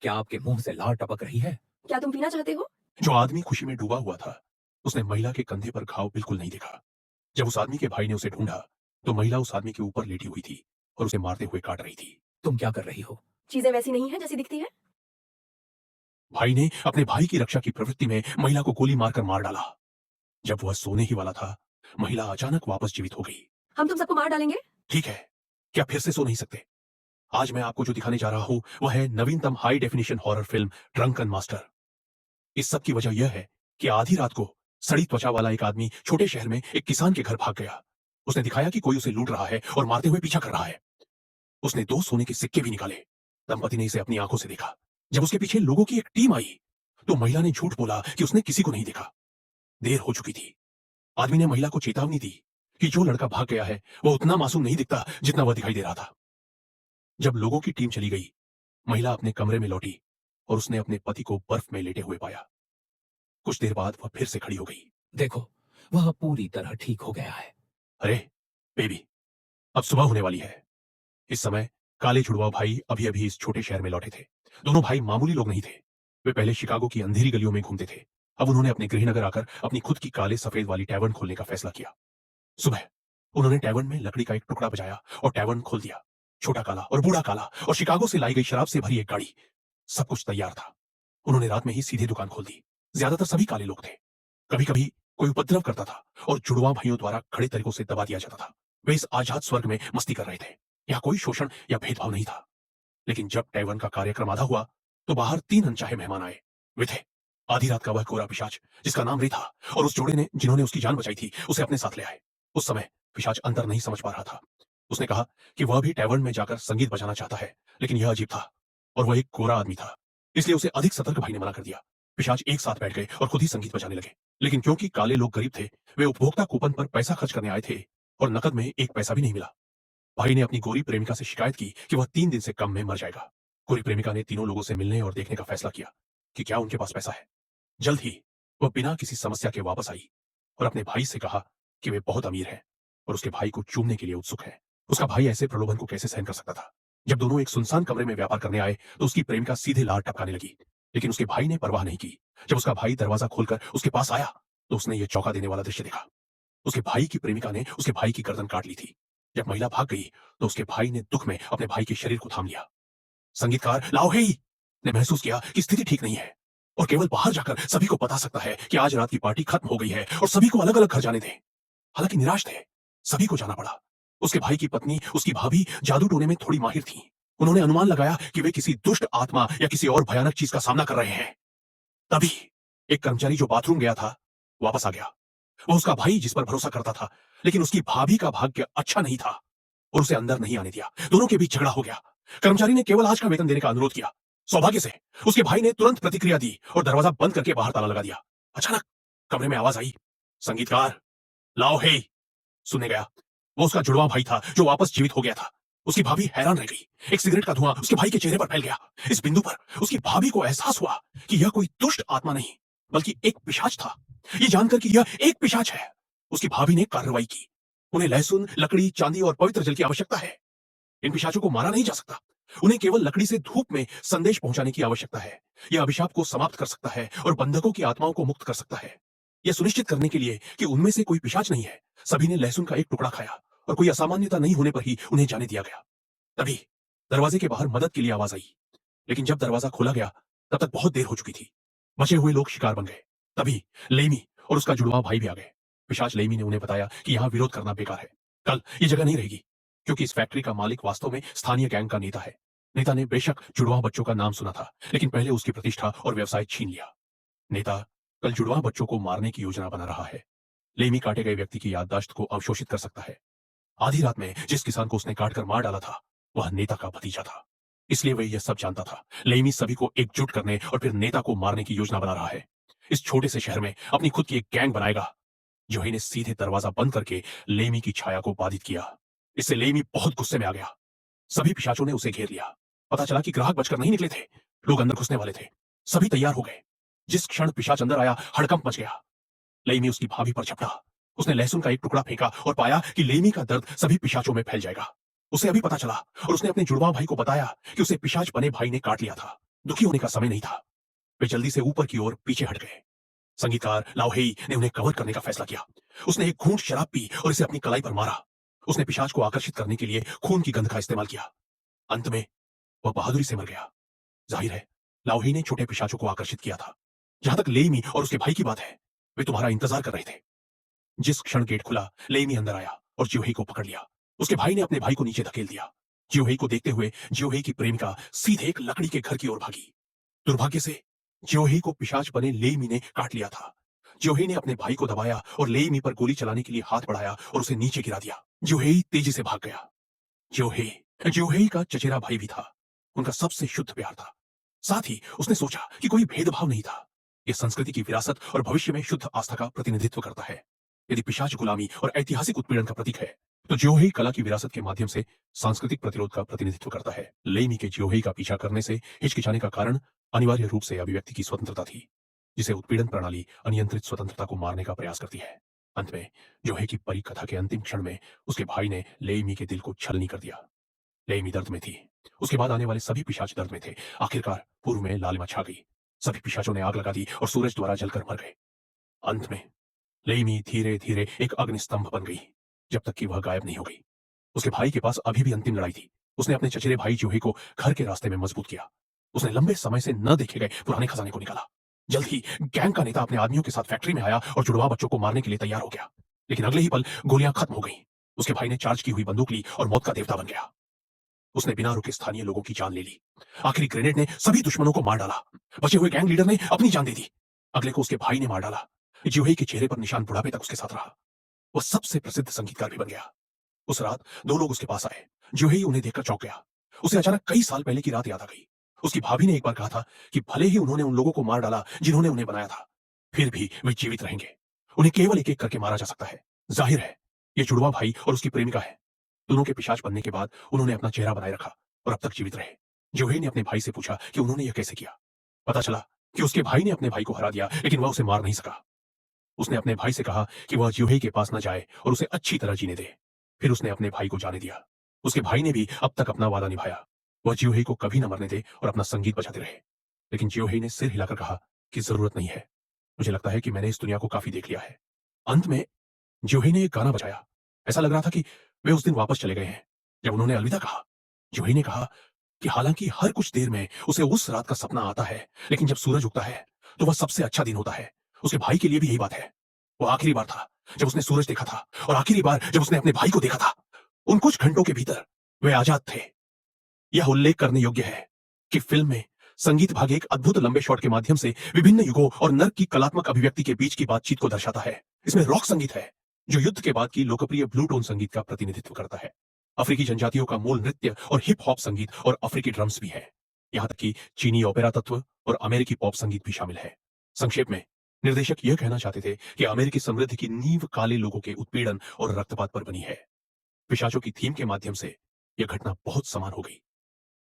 क्या आपके मुंह से लार टपक रही है? क्या तुम पीना चाहते हो? जो आदमी खुशी में डूबा हुआ था, उसने महिला के कंधे पर घाव बिल्कुल नहीं देखा। जब उस आदमी के भाई ने उसे ढूंढा, तो महिला उस आदमी के ऊपर लेटी हुई थी और उसे मारते हुए काट रही थी। तुम क्या कर रही हो? चीजें वैसी नहीं है जैसी दिखती है। भाई ने अपने भाई की रक्षा की प्रवृत्ति में महिला को गोली मारकर मार डाला। जब वह सोने ही वाला था, महिला अचानक वापस जीवित हो गई। हम तुम सबको मार डालेंगे। ठीक है, क्या फिर से सो नहीं सकते? आज मैं आपको जो दिखाने जा रहा हूं, वह है नवीनतम high definition horror film drunken master. इस सब की वजह यह है कि आधी रात को सड़ी त्वचा वाला एक आदमी छोटे शहर में एक किसान के घर भाग गया। उसने दिखाया कि कोई उसे लूट रहा है और मारते हुए पीछा कर रहा है। उसने 2 सोने के सिक्के भी निकाले। दंपति ने इसे अपनी आंखों से देखा। जब उसके पीछे लोगों की एक टीम आई, तो महिला ने झूठ बोला कि उसने किसी को नहीं देखा। देर हो चुकी थी। आदमी ने महिला को चेतावनी दी कि जो लड़का भाग गया है, वह उतना मासूम नहीं दिखता जितना वह दिखाई दे रहा था। जब लोगों की टीम चली गई, महिला अपने कमरे में लौटी और उसने अपने पति को बर्फ में लेटे हुए पाया। कुछ देर बाद वह फिर से खड़ी हो गई। देखो, वह पूरी तरह ठीक हो गया है। अरे बेबी, अब सुबह होने वाली है। इस समय काले जुड़वा भाई अभी अभी इस छोटे शहर में लौटे थे। दोनों भाई मामूली लोग नहीं थे। वे पहले शिकागो की अंधेरी गलियों में घूमते थे। अब उन्होंने अपने गृहनगर आकर अपनी खुद की काले सफेद वाली टैवर्न खोलने का फैसला किया। सुबह उन्होंने टैवर्न में लकड़ी का एक टुकड़ा बजाया और टैवर्न खोल दिया। छोटा काला और बूढ़ा काला और शिकागो से लाई गई शराब से भरी एक गाड़ी, सब कुछ तैयार था। उन्होंने रात में ही सीधे दुकान खोल दी। ज्यादातर सभी काले लोग थे। कभी कभी कोई उपद्रव करता था और जुड़वा भाइयों द्वारा खड़े तरीकों से दबा दिया जाता था। वे इस आजाद स्वर्ग में मस्ती कर रहे थे। यहाँ कोई शोषण या भेदभाव नहीं था। लेकिन जब टैवर्न का कार्यक्रम आधा हुआ, तो बाहर 3 अनचाहे मेहमान आए। वे थे आधी रात का वह गोरा पिशाच जिसका नाम रे था, और उस जोड़े ने जिन्होंने उसकी जान बचाई थी उसे अपने साथ ले आए। उस समय पिशाच अंतर नहीं समझ पा रहा था। उसने कहा कि वह भी टैवर्न में जाकर संगीत बजाना चाहता है, लेकिन यह अजीब था और वह एक गोरा आदमी था, इसलिए उसे अधिक सतर्क भाई ने मना कर दिया। पिशाच एक साथ बैठ गए और खुद ही संगीत बजाने लगे। लेकिन क्योंकि काले लोग गरीब थे, वे उपभोक्ता कूपन पर पैसा खर्च करने आए थे और नकद में एक पैसा भी नहीं मिला। भाई ने अपनी गोरी प्रेमिका से शिकायत की कि वह 3 दिन से कम में मर जाएगा। गोरी प्रेमिका ने तीनों लोगों से मिलने और देखने का फैसला किया कि क्या उनके पास पैसा है। जल्द ही वह बिना किसी समस्या के वापस आई और अपने भाई से कहा कि वे बहुत अमीर हैं और उसके भाई को चूमने के लिए उत्सुक है। उसका भाई ऐसे प्रलोभन को कैसे सहन कर सकता था। जब दोनों एक सुनसान कमरे में व्यापार करने आए, तो उसकी प्रेमिका सीधे लार टपकाने लगी, लेकिन उसके भाई ने परवाह नहीं की। जब उसका भाई दरवाजा खोलकर उसके पास आया, तो उसने यह चौंका देने वाला दृश्य देखा। उसके भाई की प्रेमिका ने उसके भाई की गर्दन काट ली थी। जब महिला भाग गई, तो उसके भाई ने दुख में अपने भाई के शरीर को थाम लिया। संगीतकार लाओहेई ने महसूस किया कि स्थिति ठीक नहीं है और केवल बाहर जाकर सभी को बता सकता है कि आज रात की पार्टी खत्म हो गई है और सभी को अलग अलग घर जाने दें। हालांकि निराश थे, सभी को जाना पड़ा। उसके भाई की पत्नी, उसकी भाभी जादू टोने में थोड़ी माहिर थी। उन्होंने अनुमान लगाया कि वे किसी दुष्ट आत्मा या किसी और भयानक चीज का सामना कर रहे हैं। तभी एक कर्मचारी जो बाथरूम गया था, वापस आ गया। वह उसका भाई जिस पर भरोसा करता था, लेकिन उसकी भाभी का भाग्य अच्छा नहीं था और उसे अंदर नहीं आने दिया। दोनों के बीच झगड़ा हो गया। कर्मचारी ने केवल आज का वेतन देने का अनुरोध किया। सौभाग्य से उसके भाई ने तुरंत प्रतिक्रिया दी और दरवाजा बंद करके बाहर ताला लगा दिया। अचानक कमरे में आवाज आई, संगीतकार लाओ हे। सुनने गया, वो उसका जुड़वा भाई था जो वापस जीवित हो गया था। उसकी भाभी हैरान रह गई। एक सिगरेट का धुआं उसके भाई के चेहरे पर फैल गया। इस बिंदु पर उसकी भाभी को एहसास हुआ कि यह कोई दुष्ट आत्मा नहीं, बल्कि एक पिशाच था। यह जानकर कि यह एक पिशाच है, उसकी भाभी ने कार्रवाई की। उन्हें लहसुन, लकड़ी, चांदी और पवित्र जल की आवश्यकता है। इन पिशाचों को मारा नहीं जा सकता। उन्हें केवल लकड़ी से धूप में संदेश पहुंचाने की आवश्यकता है। यह अभिशाप को समाप्त कर सकता है और बंधकों की आत्माओं को मुक्त कर सकता है। यह सुनिश्चित करने के लिए कि उनमें से कोई पिशाच नहीं है, सभी ने लहसुन का एक टुकड़ा खाया और कोई असामान्यता नहीं होने पर ही उन्हें जाने दिया गया। तभी दरवाजे के बाहर मदद के लिए आवाज आई, लेकिन जब दरवाजा खोला गया, तब तक बहुत देर हो चुकी थी। बचे हुए लोग शिकार बन गए। तभी लेमी और उसका जुड़वा भाई भी आ गए। पिशाच लेमी ने उन्हें बताया कि यहां विरोध करना बेकार है। कल ये जगह नहीं रहेगी, क्योंकि इस फैक्ट्री का मालिक वास्तव में स्थानीय गैंग का नेता है। नेता ने बेशक जुड़वा बच्चों का नाम सुना था, लेकिन पहले उसकी प्रतिष्ठा और व्यवसाय छीन लिया। नेता कल जुड़वा बच्चों को मारने की योजना बना रहा है। लेमी काटे गए व्यक्ति की याददाश्त को अवशोषित कर सकता है। आधी रात में जिस किसान को उसने काटकर मार डाला था, वह नेता का भतीजा था, इसलिए वह यह सब जानता था। लेमी सभी को एकजुट करने और फिर नेता को मारने की योजना बना रहा है। इस छोटे से शहर में अपनी खुद की एक गैंग बनाएगा। जोही ने सीधे दरवाजा बंद करके लेमी की छाया को बाधित किया। इससे लेमी बहुत गुस्से में आ गया। सभी पिशाचों ने उसे घेर लिया। पता चला कि ग्राहक बचकर नहीं निकले थे, लोग अंदर घुसने वाले थे। सभी तैयार हो गए। जिस क्षण पिशाच अंदर आया, हड़कंप मच गया। लेमी उसकी भाभी पर झपटा। उसने लहसुन का एक टुकड़ा फेंका और पाया कि लेमी का दर्द सभी पिशाचों में फैल जाएगा। उसे अभी पता चला और उसने अपने जुड़वा भाई को बताया कि उसे पिशाच बने भाई ने काट लिया था। दुखी होने का समय नहीं था। वे जल्दी से ऊपर की ओर पीछे हट गए। संगीतकार लाओहेई ने उन्हें कवर करने का फैसला किया। उसने एक घूंट शराब पी और इसे अपनी कलाई पर मारा। उसने पिशाच को आकर्षित करने के लिए खून की गंध का इस्तेमाल किया। अंत में वह बहादुरी से मर गया। जाहिर है लाओहेई ने छोटे पिशाचों को आकर्षित किया था। जहां तक लेइमी और उसके भाई की बात है, वे तुम्हारा इंतजार कर रहे थे। जिस क्षण गेट खुला, लेइमी अंदर आया और जियोहेई को पकड़ लिया। उसके भाई ने अपने भाई को नीचे धकेल दिया। जियोहेई को देखते हुए जियोहेई की प्रेमिका सीधे एक लकड़ी के घर की ओर भागी। दुर्भाग्य से जियोहेई को पिशाच बने लेइमी ने काट लिया था। जियोहेई ने अपने भाई को दबाया और लेइमी पर गोली चलाने के लिए हाथ बढ़ाया और उसे नीचे गिरा दिया। जियोहेई तेजी से भाग गया। जियोहेई जियोहेई का चचेरा भाई भी था। उनका सबसे शुद्ध प्यार था। साथ ही उसने सोचा कि कोई भेदभाव नहीं था। यह संस्कृति की विरासत और भविष्य में शुद्ध आस्था का प्रतिनिधित्व करता है। यदि पिशाच गुलामी और ऐतिहासिक उत्पीड़न का प्रतीक है, तो जियोहेई कला की विरासत के माध्यम से सांस्कृतिक प्रतिरोध का प्रतिनिधित्व करता है। लेइमी के जियोहेई का पीछा करने से हिचकिचाने का कारण अनिवार्य रूप से अभिव्यक्ति की स्वतंत्रता थी, जिसे उत्पीड़न प्रणाली अनियंत्रित स्वतंत्रता को मारने का प्रयास करती है। अंत में जियोहेई की परिकथा के अंतिम क्षण में उसके भाई ने लेइमी के दिल को छलनी कर दिया। लेइमी दर्द में थी। उसके बाद आने वाले सभी पिशाच दर्द में थे। आखिरकार पूर्व में लालिमा छा गई। सभी पिशाचों ने आग लगा दी और सूरज द्वारा जलकर मर गए। अंत में लेइमी धीरे धीरे एक अग्निस्तंभ बन गई, जब तक कि वह गायब नहीं हो गई। उसके भाई के पास अभी भी अंतिम लड़ाई थी। उसने अपने चचेरे भाई जियोहेई को घर के रास्ते में मजबूत किया। उसने लंबे समय से न देखे गए पुराने खजाने को निकाला। जल्द ही गैंग का नेता अपने आदमियों के साथ फैक्ट्री में आया और जुड़वा बच्चों को मारने के लिए तैयार हो गया। लेकिन अगले ही पल गोलियां खत्म हो गईं। उसके भाई ने चार्ज की हुई बंदूक ली और मौत का देवता बन गया। उसने बिना रुके स्थानीय लोगों की जान ले ली। आखिरी ग्रेनेड ने सभी दुश्मनों को मार डाला। बचे हुए गैंग लीडर ने अपनी जान दे दी। अगले को उसके भाई ने मार डाला। जियोहेई के चेहरे पर निशान बुढ़ापे तक उसके साथ रहा। वह सबसे प्रसिद्ध संगीतकार भी बन गया। उस रात दो लोग उसके पास आए। जियोहेई उन्हें देखकर चौंक गया। उसे अचानक कई साल पहले की रात याद आ गई। उसकी भाभी ने एक बार कहा था कि भले ही उन्होंने उन लोगों को मार डाला जिन्होंने उन्हें बनाया था, फिर भी वे जीवित रहेंगे। उन्हें केवल एक एक करके मारा जा सकता है। जाहिर है ये जुड़वा भाई और उसकी प्रेमिका है। दोनों के पिशाच बनने के बाद उन्होंने अपना चेहरा बनाए रखा और अब तक जीवित रहे। जियोहेई ने अपने भाई से पूछा कि उन्होंने यह कैसे किया। पता चला कि उसके भाई ने अपने भाई को हरा दिया, लेकिन वह उसे मार नहीं सका। उसने अपने भाई से कहा कि वह जियोहेई के पास न जाए और उसे अच्छी तरह जीने दे। फिर उसने अपने भाई को जाने दिया। उसके भाई ने भी अब तक अपना वादा निभाया। वह जियोहेई को कभी न मरने दे और अपना संगीत बजाते रहे। लेकिन जियोहेई ने सिर हिलाकर कहा कि जरूरत नहीं है। मुझे लगता है कि मैंने इस दुनिया को काफी देख लिया है। अंत में जियोहेई ने एक गाना बजाया। ऐसा लग रहा था कि वे उस दिन वापस चले गए हैं। जब उन्होंने अलविदा कहा, जियोहेई ने कहा कि हालांकि हर कुछ देर में उसे उस रात का सपना आता है, लेकिन जब सूरज उगता है तो वह सबसे अच्छा दिन होता है। उसके भाई के लिए भी यही बात है। वो आखिरी बार था जब उसने सूरज देखा था और आखिरी बार जब उसने अपने भाई को देखा था। उन कुछ घंटों के भीतर वे आजाद थे। यह उल्लेख करने योग्य है कि फिल्म में संगीत भाग एक अद्भुत लंबे शॉट के माध्यम से विभिन्न युगों और नर्क की कलात्मक अभिव्यक्ति के बीच की बातचीत को दर्शाता है। इसमें रॉक संगीत है, जो युद्ध के बाद की लोकप्रिय ब्लू टोन संगीत का प्रतिनिधित्व करता है। अफ्रीकी जनजातियों का मूल नृत्य और हिप हॉप संगीत और अफ्रीकी ड्रम्स भी है। यहां तक कि चीनी ओपेरा तत्व और अमेरिकी पॉप संगीत भी शामिल है। संक्षेप में निर्देशक यह कहना चाहते थे कि अमेरिकी समृद्धि की नींव काले लोगों के उत्पीड़न और रक्तपात पर बनी है। पिशाचों की थीम के माध्यम से यह घटना बहुत समान हो गई।